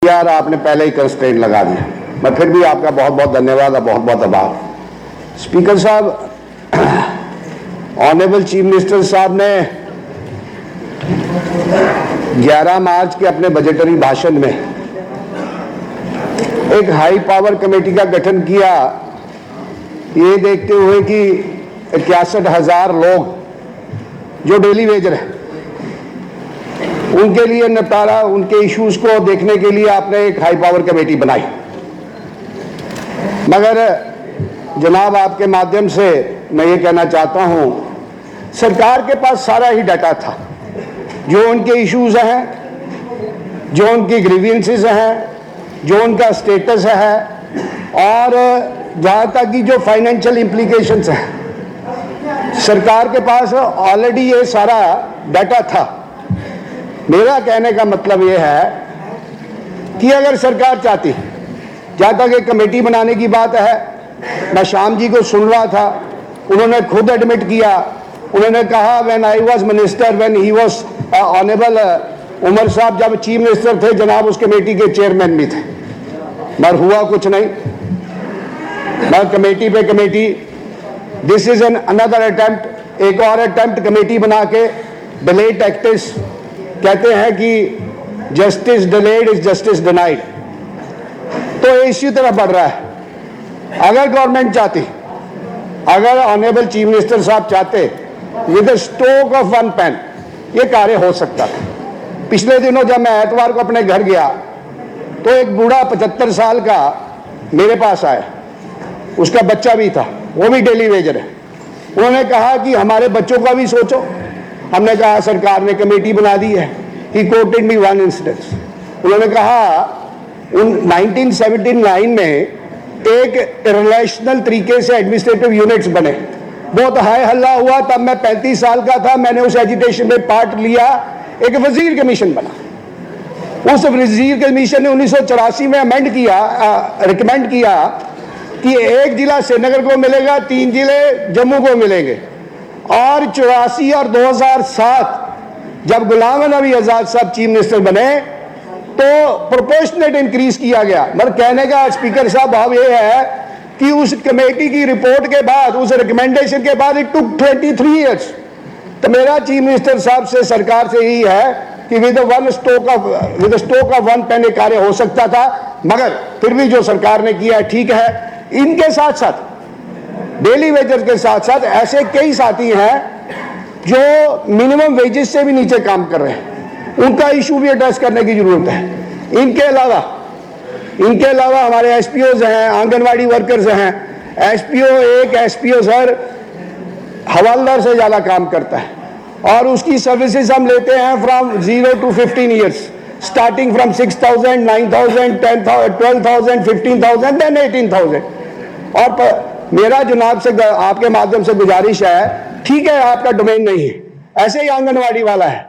यार आपने पहले ही कंस्ट्रेंट लगा दिया। मैं फिर भी आपका बहुत बहुत धन्यवाद और बहुत बहुत आभार। स्पीकर साहब, ऑनरेबल चीफ मिनिस्टर साहब ने 11 मार्च के अपने बजटरी भाषण में एक हाई पावर कमेटी का गठन किया, ये देखते हुए कि 61,000 लोग जो डेली वेजर हैं उनके लिए निपटारा, उनके इश्यूज को देखने के लिए आपने एक हाई पावर कमेटी बनाई। मगर जनाब, आपके माध्यम से मैं ये कहना चाहता हूं, सरकार के पास सारा ही डाटा था, जो उनके इश्यूज हैं, जो उनकी ग्रीवेंसेस हैं, जो उनका स्टेटस है, और जहां तक कि जो फाइनेंशियल इम्प्लीकेशंस हैं, सरकार के पास ऑलरेडी ये सारा डाटा था। मेरा कहने का मतलब यह है कि अगर सरकार चाहती, जहां तक एक कमेटी बनाने की बात है, मैं शाम जी को सुन रहा था, उन्होंने खुद एडमिट किया, उन्होंने कहा when I was minister, when he was honourable Umar साहब जब चीफ मिनिस्टर थे, जनाब उस कमेटी के चेयरमैन भी थे, मगर हुआ कुछ नहीं। मगर कमेटी पे committee, this is an another attempt, एक और अटेम्प्ट कमेटी बना के डिले टैक्टिस, कहते हैं कि justice delayed is justice denied, तो इसी तरह बढ़ रहा है। अगर गवर्नमेंट चाहती, अगर ऑनरेबल चीफ मिनिस्टर साहब चाहते, with stroke of one pen ये कार्य हो सकता था। पिछले दिनों जब मैं एतवार को अपने घर गया तो एक बूढ़ा 75 साल का मेरे पास आया, उसका बच्चा भी था, वो भी डेली वेजर है। उन्होंने कहा कि हमारे बच्चों का भी सोचो। हमने कहा सरकार ने कमेटी बना दी है। ही कोटेड मी वन इंसिडेंस। उन्होंने कहा 1979 में एक इरेशनल तरीके से एडमिनिस्ट्रेटिव यूनिट्स बने, बहुत हाय हल्ला हुआ, तब मैं 35 साल का था, मैंने उस एजिटेशन में पार्ट लिया। एक वजीर कमीशन बना, उस वजीर कमीशन ने 1984 में अमेंड किया, रिकमेंड किया कि एक जिला श्रीनगर को मिलेगा, 3 जिले जम्मू को मिलेंगे। और 84 और 2007 जब गुलाम नबी आजाद साहब चीफ मिनिस्टर बने तो प्रोपोर्शनेट इंक्रीज किया गया। मगर कहने का स्पीकर साहब भाव ये है कि उस कमेटी की रिपोर्ट के बाद, उस रिकमेंडेशन के बाद, इट टुक 23 ईयर्स। तो मेरा चीफ मिनिस्टर साहब से, सरकार से यही है कि with stroke of one pen कार्य हो सकता था, मगर फिर भी जो सरकार ने किया ठीक है। इनके साथ साथ, डेली वेजर के साथ साथ ऐसे कई साथी हैं जो मिनिमम वेजेस से भी नीचे काम कर रहे हैं, उनका इशू भी एड्रेस करने की जरूरत है। इनके अलावा हमारे एसपीओज हैं, आंगनवाड़ी वर्कर्स हैं। एक एसपीओ सर हवालदार से ज्यादा काम करता है, और उसकी सर्विसेज हम लेते हैं from 0 to 15 years, starting from 6,000, 9,000, 10,000, 12,000, 15,000, then 18,000। और मेरा जनाब से, आपके माध्यम से गुजारिश है, ठीक है आपका डोमेन नहीं है, ऐसे ही आंगनवाड़ी वाला है।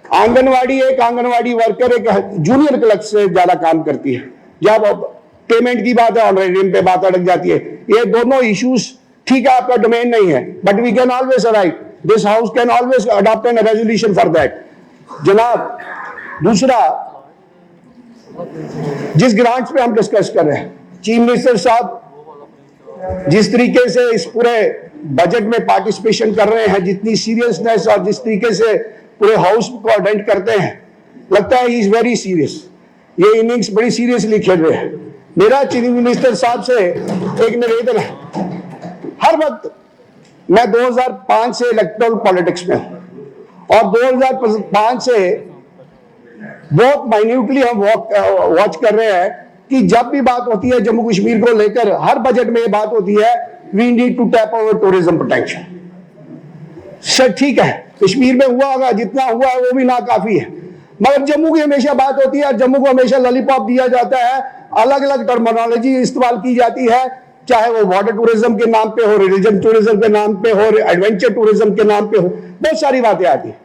एक आंगनवाड़ी वर्कर एक जूनियर क्लर्क से ज्यादा काम करती है। जब पेमेंट की बात है, ऑनरेरियम पे बात अटक जाती है। ये दोनों इश्यूज, ठीक है आपका डोमेन नहीं है, but we can always right, this house can always adopt an resolution for that. जनाब, दूसरा, जिस ग्रांट्स पे हम डिस्कस कर रहे हैं, चीफ मिनिस्टर साहब जिस तरीके से इस पूरे बजट में पार्टिसिपेशन कर रहे हैं, जितनी सीरियसनेस और जिस तरीके से पूरे हाउस को अटेंड करते हैं, लगता है ही इज वेरी सीरियस। ये इनिंग्स बड़ी सीरियसली खेल रहे हैं। मेरा चीफ मिनिस्टर साहब से एक निवेदन है, हर वक्त, मैं 2005 से इलेक्टोरल पॉलिटिक्स में हूं, और 2005 से बहुत माइन्यूटली हम वॉच कर रहे हैं कि जब भी बात होती है जम्मू कश्मीर को लेकर, हर बजट में ये बात होती है, we need to tap our tourism potential. Sir ठीक है, कश्मीर में हुआ होगा, जितना हुआ है वो भी ना काफी है, मगर जम्मू की हमेशा बात होती है, जम्मू को हमेशा लॉलीपॉप दिया जाता है, अलग अलग टर्मिनोलॉजी इस्तेमाल की जाती है, चाहे वो वाटर टूरिज्म के नाम पे हो, रिलीजन टूरिज्म के नाम पे हो, एडवेंचर टूरिज्म के नाम पे हो, बहुत सारी बातें आती है।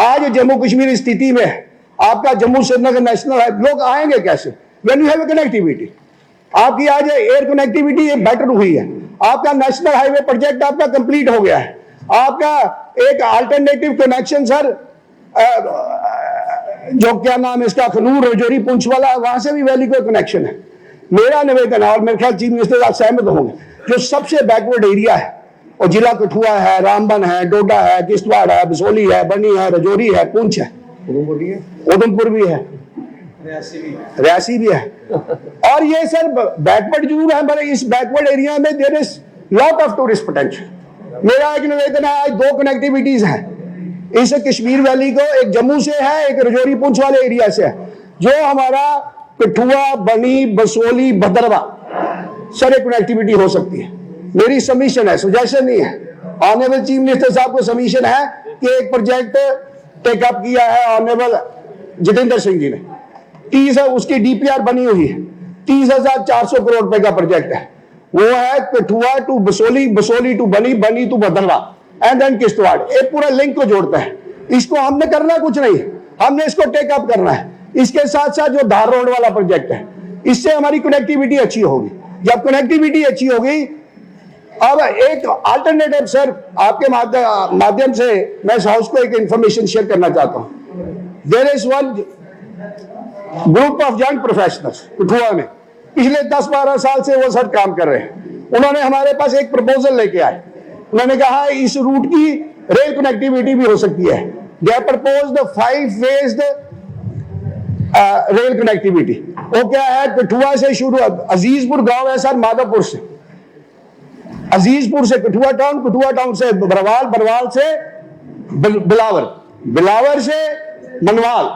आज जम्मू कश्मीर स्थिति में है, आपका जम्मू श्रीनगर नेशनल हाईवे, लोग आएंगे कैसे? व्हेन यू हैव कनेक्टिविटी, आपकी आज एयर कनेक्टिविटी बेटर हुई है, आपका नेशनल हाईवे प्रोजेक्ट आपका कंप्लीट हो गया है, आपका एक अल्टरनेटिव कनेक्शन सर जो क्या नाम है इसका, खनूर रजौरी पुंछ वाला, वहां से भी वैली को कनेक्शन है। मेरा निवेदन है, और मेरे ख्याल चीफ मिनिस्टर आप सहमत होंगे, जो सबसे बैकवर्ड एरिया है और जिला कठुआ है, रामबन है, डोडा है, किश्तवाड़ है, बसोली है, बनी है, रजौरी है, पुंछ है, उधमपुर भी है, रियासी भी है। और ये सर बैकवर्ड जरूर है, पर इस बैकवर्ड एरिया में there is lot of tourist potential. मेरा एक निवेदन है, आज 2 कनेक्टिविटीज हैं इस कश्मीर वैली को, एक जम्मू से है, एक रजौरी पुंछ वाले एरिया से है, जो हमारा कठुआ, बनी, बसोली, भद्रवा सर एक कनेक्टिविटी हो सकती है। मेरी सबमिशन है, सुजेशन नहीं है। ऑनरेबल चीफ मिनिस्टर साहब को सबमिशन है कि एक प्रोजेक्ट टेकअप किया है ऑनरेबल जितेंद्र सिंह जी ने, 30 उसकी डीपीआर बनी हुई है, 30,400 करोड़ रुपए का प्रोजेक्ट है। वो है कठुआ टू बसोली, बसोली टू बनी, बनी to Bhaderwah and then Kishtwar, एक पूरा लिंक को जोड़ता है। इसको हमने करना कुछ नहीं, हमने इसको टेकअप करना है। इसके साथ साथ जो धार रोड वाला प्रोजेक्ट है, इससे हमारी कनेक्टिविटी अच्छी होगी। जब कनेक्टिविटी अच्छी होगी, अब एक अल्टरनेटिव सर आपके माध्यम से मैं इस हाउस को एक इंफॉर्मेशन शेयर करना चाहता हूं। There is one group of young professionals Kathua में, पिछले 10-12 साल से वो सर काम कर रहे हैं। उन्होंने हमारे पास एक प्रपोजल लेके आए, उन्होंने कहा इस रूट की रेल कनेक्टिविटी भी हो सकती है। They have proposed 5 phased rail connectivity. वो क्या है, कठुआ से शुरू, अजीजपुर गांव है सर माधवपुर से, अजीजपुर से कठुआ टाउन, कठुआ टाउन से बरवाल, बरवाल से बिलावर, बिलावर से मनवाल,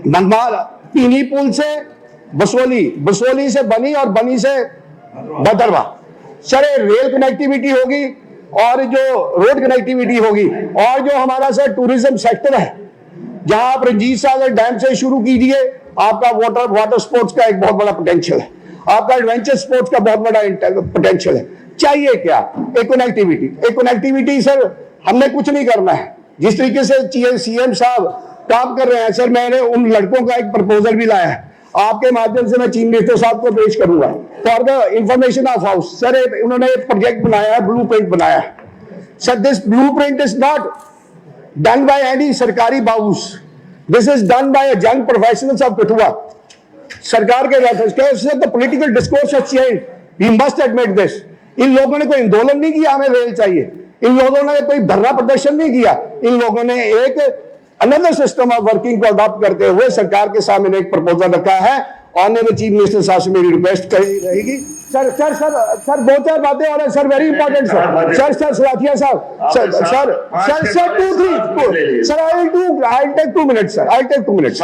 मनवाल पीनी पुल से बसोली, बसोली से बनी और बनी से भद्रवा। सर रेल कनेक्टिविटी होगी और जो रोड कनेक्टिविटी होगी, और जो हमारा सर टूरिज्म सेक्टर है, जहां आप रंजीत सागर डैम से शुरू कीजिए, आपका वाटर स्पोर्ट्स का एक बहुत बड़ा पोटेंशियल है, आपका एडवेंचर स्पोर्ट्स का बहुत बड़ा पोटेंशियल है। चाहिए क्या, एक कनेक्टिविटी। एक कनेक्टिविटी सर हमने कुछ नहीं करना है, जिस तरीके से सीएम साहब काम कर रहे हैं सर, मैंने उन लड़कों का एक प्रपोजल भी लाया है, आपके माध्यम से मैं चीफ मिनिस्टर साहब को पेश करूंगा for the information of house. Sir उन्होंने एक प्रोजेक्ट बनाया है, ब्लूप्रिंट बनाया है sir. This blueprint is not done by any sarkari babus, this is done by young professionals of Kathua. सरकार के the political discourse has changed, we must admit this. इन लोगों ने कोई आंदोलन नहीं किया हमें रेल चाहिए, इन लोगों ने कोई धरना प्रदर्शन नहीं किया, इन लोगों ने एक अनदर सिस्टम ऑफ वर्किंग को अडॉप्ट करते हुए सरकार के सामने एक प्रपोजल रखा है। ऑनरेबल चीफ मिनिस्टर साहब से मेरी रिक्वेस्ट रहेगी सर, सर सर सर 2-4 बातें और sir, very important sir, sir sir Salathia sahab, sir sir sir sir 2-3 sir, I take 2 minutes sir, I take 2 minutes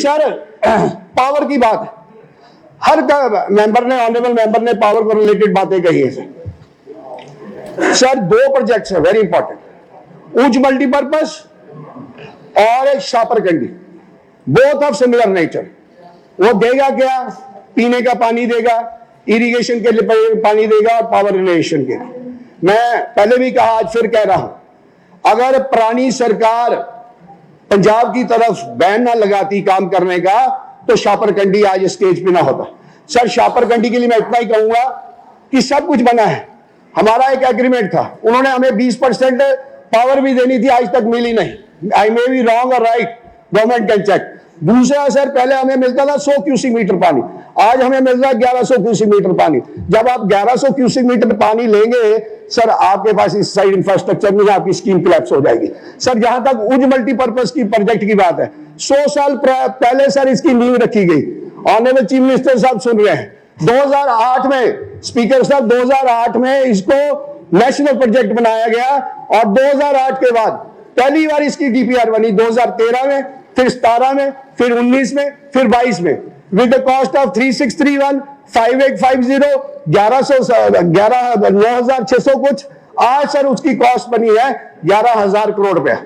sir. Power की बात है, हर मेंबर ने, ऑनरेबल मेंबर ने पावर को रिलेटेड बातें कही है सर। 2 प्रोजेक्ट्स है वेरी इंपॉर्टेंट, ऊंच मल्टीपर्पज और एक Shahpurkandi, both of similar nature. वो देगा क्या, पीने का पानी देगा, इरिगेशन के लिए पानी देगा और पावर जनरेशन के लिए। मैं पहले भी कहा, आज फिर कह रहा हूं, अगर पुरानी सरकार पंजाब की तरफ बैन ना लगाती काम करने का, तो शापरकंडी आज स्टेज पे ना होता। सर शापरकंडी के लिए मैं इतना ही कहूंगा कि सब कुछ बना है, हमारा एक एग्रीमेंट था, उन्होंने हमें 20% पावर भी देनी थी, आज तक मिली नहीं। आई मे बी रॉन्ग और राइट, गवर्नमेंट कैन चेक। दूसरा सर, पहले हमें मिलता था 100 क्यूसिक मीटर पानी, आज हमें मिल रहा है 1100 क्यूसिक मीटर पानी। जब आप 1100 क्यूसिक मीटर पानी लेंगे सर, आपके पास इस साइड इंफ्रास्ट्रक्चर नहीं है, आपकी स्कीम कोलैप्स हो जाएगी। सर जहां तक उज मल्टीपर्पज की प्रोजेक्ट की बात है, 100 साल पहले सर इसकी नींव रखी गई। ऑनरेबल चीफ मिनिस्टर साहब सुन रहे हैं, 2008 में स्पीकर साहब 2008 में इसको नेशनल प्रोजेक्ट बनाया गया, और 2008 के बाद पहली बार इसकी डीपीआर बनी 2013 में, फिर 17 में, फिर 19 में, फिर 22 में, विद द कॉस्ट ऑफ 3631 5850 9,600 कुछ। आज सर उसकी कॉस्ट बनी है 11,000 करोड़ रुपया।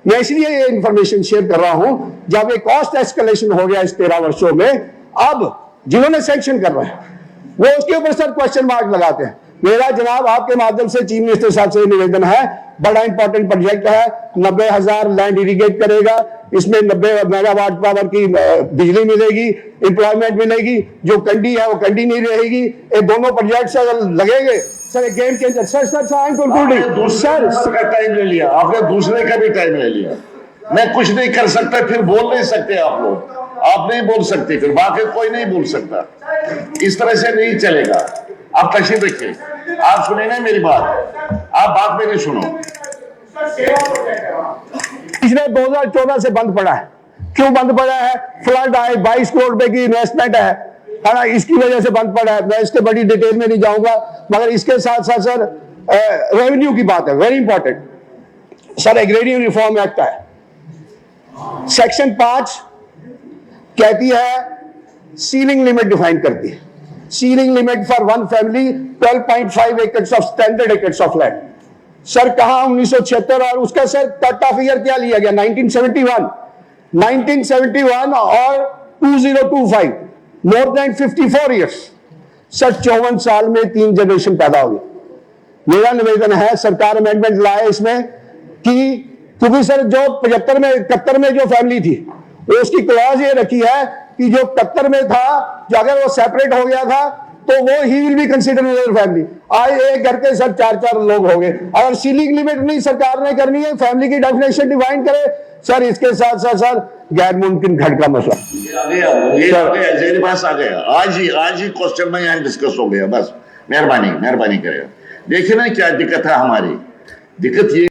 मैं इसलिए ये इंफॉर्मेशन शेयर कर रहा हूं, जब एक कॉस्ट एस्केलेशन हो गया इस 13 वर्षों में, अब जिन्होंने सैंक्शन कर रहे हैं वो उसके ऊपर सर क्वेश्चन मार्क लगाते हैं। मेरा जनाब आपके माध्यम से चीफ मिनिस्टर साहब से निवेदन है, बड़ा इंपॉर्टेंट प्रोजेक्ट है, 90,000 लैंड इरिगेट करेगा, इसमें 90 मेगावाट पावर की बिजली मिलेगी, एम्प्लॉयमेंट मिलेगी, जो कंडी है वो कंडी नहीं रहेगी। ये दोनों प्रोजेक्ट अगर लगेंगे सर, एक game changer. Sir sir sir time ले लिया आपने, दूसरे का भी टाइम ले लिया मैं कुछ नहीं कर सकता, फिर बोल नहीं सकते आप लोग, आप नहीं बोल सकते, फिर बाकी कोई नहीं बोल सकता। इस तरह से नहीं चलेगा। आप तशरीफ रखिए, आप सुने ना मेरी बात, आप बात मेरी सुनो। पिछले 2014 से बंद पड़ा है। क्यों बंद पड़ा है? फ्लड आए, 22 करोड़ रुपए की इन्वेस्टमेंट है ना, इसकी वजह से बंद पड़ा है। मैं इसके बड़ी डिटेल में नहीं जाऊंगा, मगर इसके साथ साथ सर रेवेन्यू की बात है, very important. Sir agrarian reform act है, सेक्शन 5 कहती है, सीलिंग लिमिट डिफाइन करती है। Ceiling limit for one family 12.5 acres of standard acres of land. Sir कहा 1976, और उसका सर कट ऑफ ईयर क्या लिया गया? 1971 और 2025, मोर देन 54 ईयर्स। सर 54 साल में 3 जनरेशन पैदा हो गई। मेरा निवेदन है, सरकार अमेंडमेंट लाए इसमें कि, क्योंकि सर जो 71 में जो फैमिली थी, वो उसकी क्लॉज ये रखी है कि जो 71 में था, जो अगर वो सेपरेट हो गया था तो वो he will be consider as family. आज एक घर के सर 4 लोग हो गए। अगर सीलिंग लिमिट नहीं सरकार ने करनी है, फैमिली की डेफिनेशन डिफाइन करे सर। इसके साथ साथ सर गैर मुमकिन घट का मसला मेरे पास आ गया, आज ही क्वेश्चन में यहाँ डिस्कस हो गया। बस मेहरबानी करेगा। देखिए ना क्या दिक्कत है हमारी। दिक्कत ये